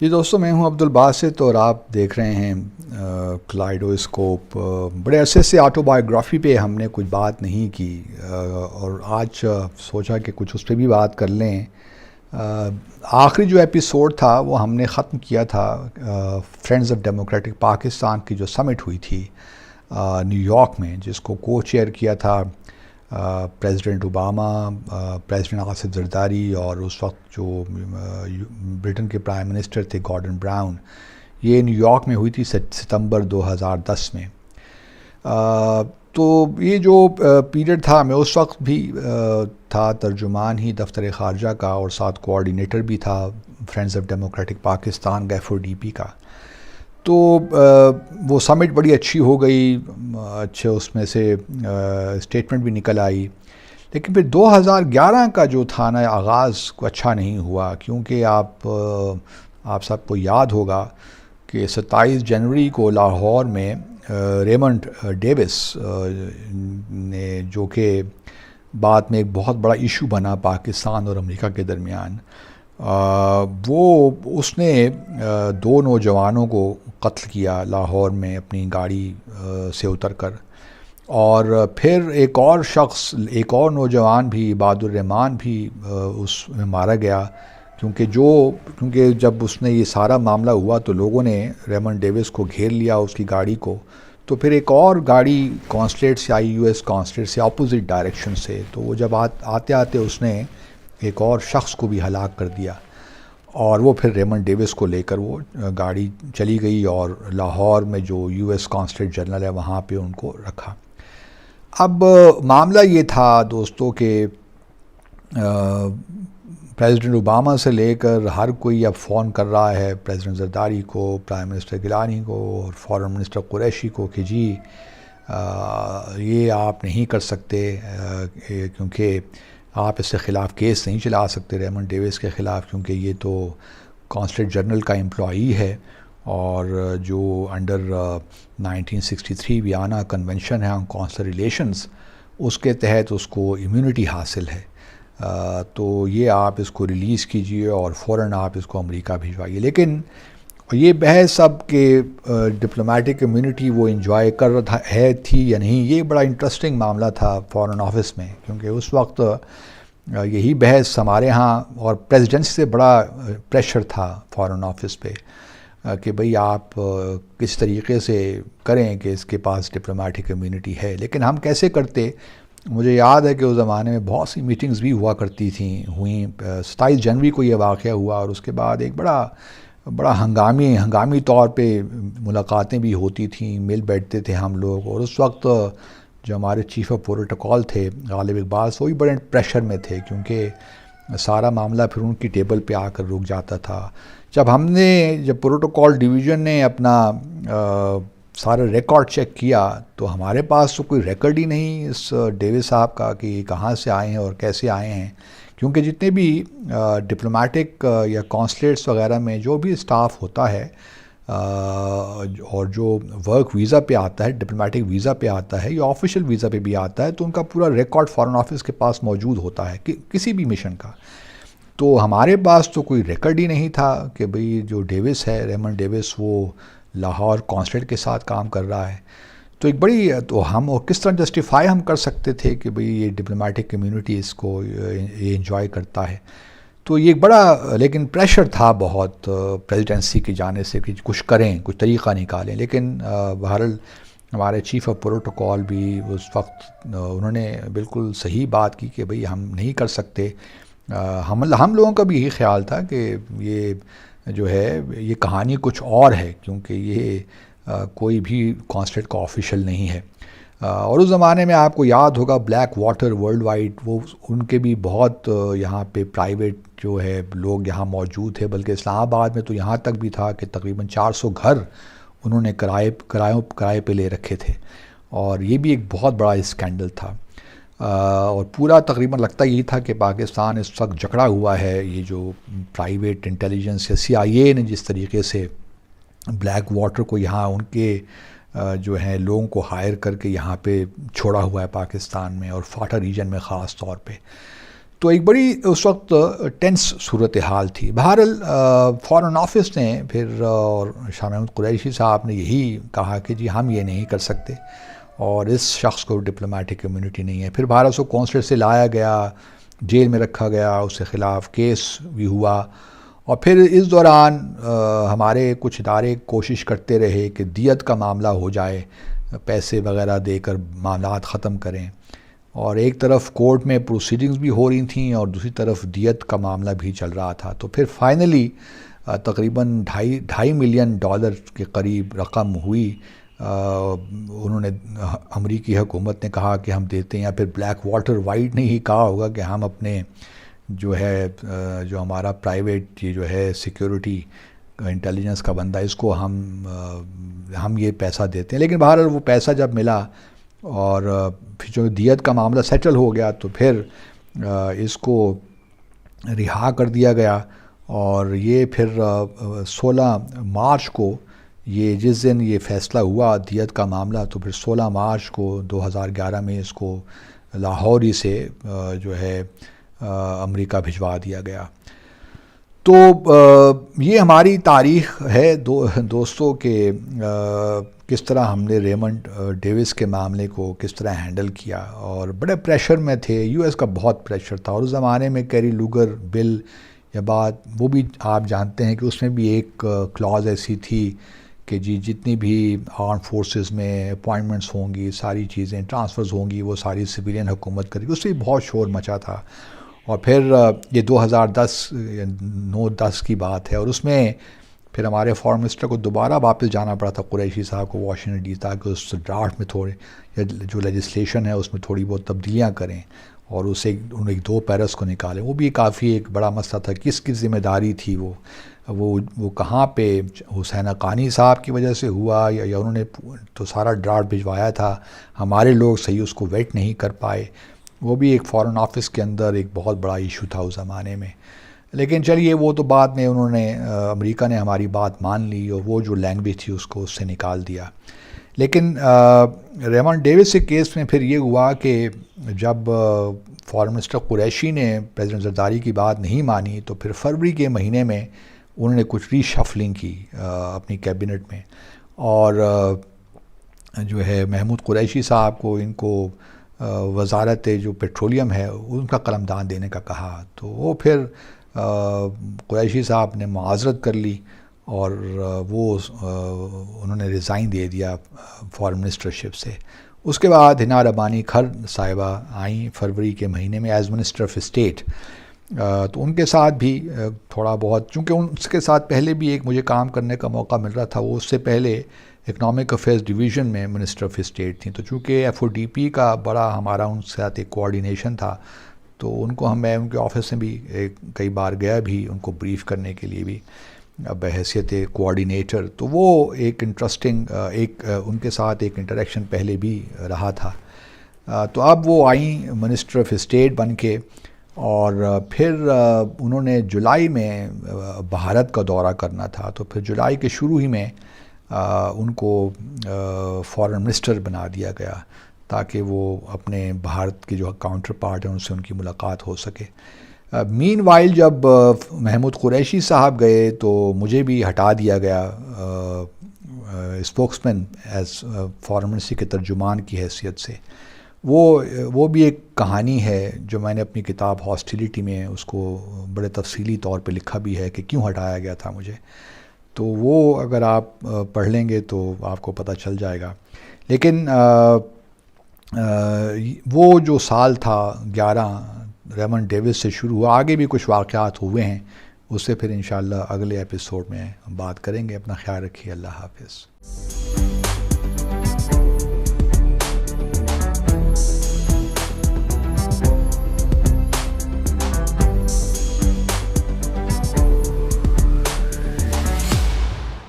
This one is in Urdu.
جی دوستو، میں ہوں عبدالباسط اور آپ دیکھ رہے ہیں کلائڈوسکوپ۔ بڑے عرصے سے آٹو بایوگرافی پہ ہم نے کچھ بات نہیں کی، اور آج سوچا کہ کچھ اس پہ بھی بات کر لیں۔ آخری جو ایپیسوڈ تھا وہ ہم نے ختم کیا تھا فرینڈز آف ڈیموکریٹک پاکستان کی جو سمٹ ہوئی تھی نیو یارک میں، جس کو کو چیئر کیا تھا president Obama, president Asif Zardari, اور اس وقت جو برٹن کے پرائم منسٹر تھے گارڈن براؤن۔ یہ نیو یارک میں ہوئی تھی ستمبر 2010 میں۔ تو یہ جو پیریڈ تھا، میں اس وقت بھی تھا ترجمان ہی دفتر خارجہ کا، اور ساتھ کوآرڈینیٹر بھی تھا فرینڈز آف ڈیموکریٹک پاکستان کا FODP کا۔ تو وہ سمٹ بڑی اچھی ہو گئی، اچھے اس میں سے اسٹیٹمنٹ بھی نکل آئی، لیکن پھر 2011 کا جو تھا نا آغاز اچھا نہیں ہوا، کیونکہ آپ سب کو یاد ہوگا کہ 27 جنوری کو لاہور میں ریمنڈ ڈیوس نے، جو کہ بعد میں ایک بہت بڑا ایشو بنا پاکستان اور امریکہ کے درمیان، اس نے 2 نوجوانوں کو قتل کیا لاہور میں اپنی گاڑی سے اتر کر، اور پھر ایک اور نوجوان بھی، عباد الرحمان بھی اس میں مارا گیا، کیونکہ جب اس نے یہ سارا معاملہ ہوا تو لوگوں نے ریمنڈ ڈیوس کو گھیر لیا، اس کی گاڑی کو، تو پھر ایک اور گاڑی کانسلیٹ سے آئی، US کانسلیٹ سے اپوزٹ ڈائریکشن سے، تو وہ جب آتے آتے اس نے ایک اور شخص کو بھی ہلاک کر دیا، اور وہ پھر ریمنڈ ڈیوس کو لے کر وہ گاڑی چلی گئی، اور لاہور میں جو US کانسلیٹ جنرل ہے وہاں پہ ان کو رکھا۔ اب معاملہ یہ تھا دوستو کہ پریزیڈنٹ اوباما سے لے کر ہر کوئی اب فون کر رہا ہے پریزیڈنٹ زرداری کو، پرائم منسٹر گیلانی کو، اور فارن منسٹر قریشی کو کہ جی یہ آپ نہیں کر سکتے، کیونکہ آپ اس کے خلاف کیس نہیں چلا سکتے ریمنڈ ڈیوس کے خلاف، کیونکہ یہ تو کانسلیٹ جنرل کا امپلائی ہے، اور جو انڈر 1963 ویانا کنونشن ہے آن کانسلر ریلیشنز، اس کے تحت اس کو امیونٹی حاصل ہے، تو یہ آپ اس کو ریلیز کیجئے اور فوراً آپ اس کو امریکہ بھیجوائیے۔ لیکن یہ بحث اب کہ ڈپلومیٹک امیونٹی وہ انجوائے کر رہا تھی یا نہیں، یہ بڑا انٹرسٹنگ معاملہ تھا فارن آفس میں، کیونکہ اس وقت یہی بحث ہمارے ہاں، اور پریزیڈنسی سے بڑا پریشر تھا فارن آفس پہ کہ بھئی آپ کس طریقے سے کریں کہ اس کے پاس ڈپلومیٹک امیونٹی ہے، لیکن ہم کیسے کرتے؟ مجھے یاد ہے کہ اس زمانے میں بہت سی میٹنگز بھی ہوا کرتی ہوئیں۔ 27 جنوری کو یہ واقعہ ہوا، اور اس کے بعد ایک بڑا ہنگامی طور پہ ملاقاتیں بھی ہوتی تھیں، مل بیٹھتے تھے ہم لوگ، اور اس وقت جو ہمارے چیف آف پروٹوکول تھے غالب اقبال، وہی بڑے پریشر میں تھے، کیونکہ سارا معاملہ پھر ان کی ٹیبل پہ آ کر رک جاتا تھا۔ جب پروٹوکول ڈویژن نے اپنا سارا ریکارڈ چیک کیا، تو ہمارے پاس تو کوئی ریکارڈ ہی نہیں اس ڈیوس صاحب کا کہ یہ کہاں سے آئے ہیں اور کیسے آئے ہیں، کیونکہ جتنے بھی ڈپلومیٹک یا کانسلیٹس وغیرہ میں جو بھی اسٹاف ہوتا ہے، اور جو ورک ویزا پہ آتا ہے، ڈپلومیٹک ویزا پہ آتا ہے یا آفیشیل ویزا پہ بھی آتا ہے، تو ان کا پورا ریکارڈ فارن آفس کے پاس موجود ہوتا ہے کسی بھی مشن کا۔ تو ہمارے پاس تو کوئی ریکارڈ ہی نہیں تھا کہ بھئی جو ڈیوس ہے، ریمنڈ ڈیوس، وہ لاہور کانسلیٹ کے ساتھ کام کر رہا ہے۔ تو ہم اور کس طرح جسٹیفائی ہم کر سکتے تھے کہ بھئی یہ ڈپلومیٹک کمیونٹی اس کو یہ انجوائے کرتا ہے؟ تو یہ بڑا لیکن پریشر تھا بہت پریزیڈنسی کی جانب سے کہ کچھ کریں، کچھ طریقہ نکالیں، لیکن بہرحال ہمارے چیف آف پروٹوکول بھی اس وقت انہوں نے بالکل صحیح بات کی کہ بھئی ہم نہیں کر سکتے۔ ہم لوگوں کا بھی یہی خیال تھا کہ یہ جو ہے یہ کہانی کچھ اور ہے، کیونکہ یہ کوئی بھی کانسلیٹ کا آفیشیل نہیں ہے، اور اس زمانے میں آپ کو یاد ہوگا بلیک واٹر ورلڈ وائڈ، وہ ان کے بھی بہت یہاں پہ پرائیویٹ جو ہے لوگ یہاں موجود تھے، بلکہ اسلام آباد میں تو یہاں تک بھی تھا کہ تقریباً 400 گھر انہوں نے کرائے پہ لے رکھے تھے، اور یہ بھی ایک بہت بڑا اسکینڈل تھا، اور پورا تقریباً لگتا یہی تھا کہ پاکستان اس وقت جکڑا ہوا ہے، یہ جو پرائیویٹ انٹیلیجنس یا CIA نے جس طریقے سے بلیک واٹر کو یہاں ان کے جو ہیں لوگوں کو ہائر کر کے یہاں پہ چھوڑا ہوا ہے پاکستان میں، اور فاٹا ریجن میں خاص طور پہ۔ تو ایک بڑی اس وقت ٹینس صورتحال تھی. بہرحال فارن آفس نے پھر اور شاہ محمود قریشی صاحب نے یہی کہا کہ جی ہم یہ نہیں کر سکتے اور اس شخص کو ڈپلومیٹک کمیونٹی نہیں ہے. پھر بھارت اس کو کونسلیٹ سے لایا گیا, جیل میں رکھا گیا, اس کے خلاف کیس بھی ہوا, اور پھر اس دوران ہمارے کچھ ادارے کوشش کرتے رہے کہ دیت کا معاملہ ہو جائے, پیسے وغیرہ دے کر معاملات ختم کریں, اور ایک طرف کورٹ میں پروسیڈنگز بھی ہو رہی تھیں اور دوسری طرف دیت کا معاملہ بھی چل رہا تھا. تو پھر فائنلی تقریباً $2.5 ملین کے قریب رقم ہوئی. انہوں نے, امریکی حکومت نے کہا کہ ہم دیتے ہیں, یا پھر بلیک واٹر وائٹ نے ہی کہا ہوگا کہ ہم اپنے جو ہے جو ہمارا پرائیویٹ یہ جو ہے سیکیورٹی انٹیلیجنس کا بندہ, اس کو ہم یہ پیسہ دیتے ہیں. لیکن بہرحال وہ پیسہ جب ملا اور پھر جو دیت کا معاملہ سیٹل ہو گیا تو پھر اس کو رہا کر دیا گیا. اور یہ پھر 16 مارچ کو یہ جس دن یہ فیصلہ ہوا دیت کا معاملہ, تو پھر 16 مارچ کو 2011 میں اس کو لاہور ہی سے جو ہے امریکہ بھجوا دیا گیا. تو یہ ہماری تاریخ ہے دوستوں کہ کس طرح ہم نے ریمنڈ ڈیوس کے معاملے کو کس طرح ہینڈل کیا, اور بڑے پریشر میں تھے. یو ایس کا بہت پریشر تھا, اور اس زمانے میں کیری لوگر بل یا بات وہ بھی آپ جانتے ہیں کہ اس میں بھی ایک کلاز ایسی تھی کہ جی جتنی بھی آرم فورسز میں اپوائنٹمنٹس ہوں گی, ساری چیزیں ٹرانسفرز ہوں گی, وہ ساری سویلین حکومت کرے گی. اس سے بہت شور مچا تھا. اور پھر یہ 2010 کی بات ہے, اور اس میں پھر ہمارے فارن منسٹر کو دوبارہ واپس جانا پڑا تھا قریشی صاحب کو واشنگٹن ڈی سی, تاکہ اس ڈرافٹ میں تھوڑے جو لیجسلیشن ہے اس میں تھوڑی بہت تبدیلیاں کریں اور اسے ایک 2 پیرس کو نکالیں. وہ بھی کافی ایک بڑا مسئلہ تھا, کس کی ذمہ داری تھی وہ کہاں پہ حسین حقانی صاحب کی وجہ سے ہوا, یا انہوں نے تو سارا ڈرافٹ بھجوایا تھا, ہمارے لوگ صحیح اس کو ویٹ نہیں کر پائے. وہ بھی ایک فارن آفس کے اندر ایک بہت بڑا ایشو تھا اس زمانے میں. لیکن چلیے وہ تو بعد میں انہوں نے امریکہ نے ہماری بات مان لی اور وہ جو لینگویج تھی اس کو اس سے نکال دیا. لیکن ریمنڈ ڈیوس کے کیس میں پھر یہ ہوا کہ جب فارن منسٹر قریشی نے پریزیڈنٹ زرداری کی بات نہیں مانی, تو پھر فروری کے مہینے میں انہوں نے کچھ ری شفلنگ کی اپنی کیبنٹ میں, اور جو ہے محمود قریشی صاحب کو ان کو وزارت جو پیٹرولیم ہے ان کا قلمدان دینے کا کہا. تو وہ پھر قریشی صاحب نے معاذرت کر لی اور وہ انہوں نے ریزائن دے دیا فارن منسٹرشپ سے. اس کے بعد ہنا ربانی کھر صاحبہ آئیں فروری کے مہینے میں ایز منسٹر آف اسٹیٹ. تو ان کے ساتھ بھی تھوڑا بہت, چونکہ ان کے ساتھ پہلے بھی ایک مجھے کام کرنے کا موقع مل رہا تھا, وہ اس سے پہلے اکنامک افیئرز ڈویژن میں منسٹر آف اسٹیٹ تھیں. تو چونکہ FODP کا بڑا ہمارا ان کے ساتھ ایک کوآرڈینیشن تھا, تو ان کو میں ان کے آفس میں بھی کئی بار گیا بھی ان کو بریف کرنے کے لیے بھی بحیثیت کوآرڈینیٹر. تو وہ ایک انٹرسٹنگ ان کے ساتھ ایک انٹریکشن پہلے بھی رہا تھا. تو اب وہ آئیں منسٹر آف اسٹیٹ بن کے, اور پھر انہوں نے جولائی میں بھارت کا دورہ کرنا تھا. تو پھر جولائی کے شروع ہی میں ان کو فارن منسٹر بنا دیا گیا تاکہ وہ اپنے بھارت کے جو کاؤنٹر پارٹ ہیں ان سے ان کی ملاقات ہو سکے. مین وائل جب محمود قریشی صاحب گئے تو مجھے بھی ہٹا دیا گیا اسپوکس مین ایز فارن منسٹری کے ترجمان کی حیثیت سے. وہ بھی ایک کہانی ہے جو میں نے اپنی کتاب ہاسٹیلیٹی میں اس کو بڑے تفصیلی طور پہ لکھا بھی ہے کہ کیوں ہٹایا گیا تھا مجھے. تو وہ اگر آپ پڑھ لیں گے تو آپ کو پتہ چل جائے گا. لیکن وہ جو سال تھا 11 ریمنڈ ڈیوس سے شروع ہوا, آگے بھی کچھ واقعات ہوئے ہیں, اس سے پھر انشاءاللہ اگلے ایپیسوڈ میں بات کریں گے. اپنا خیال رکھیے, اللہ حافظ.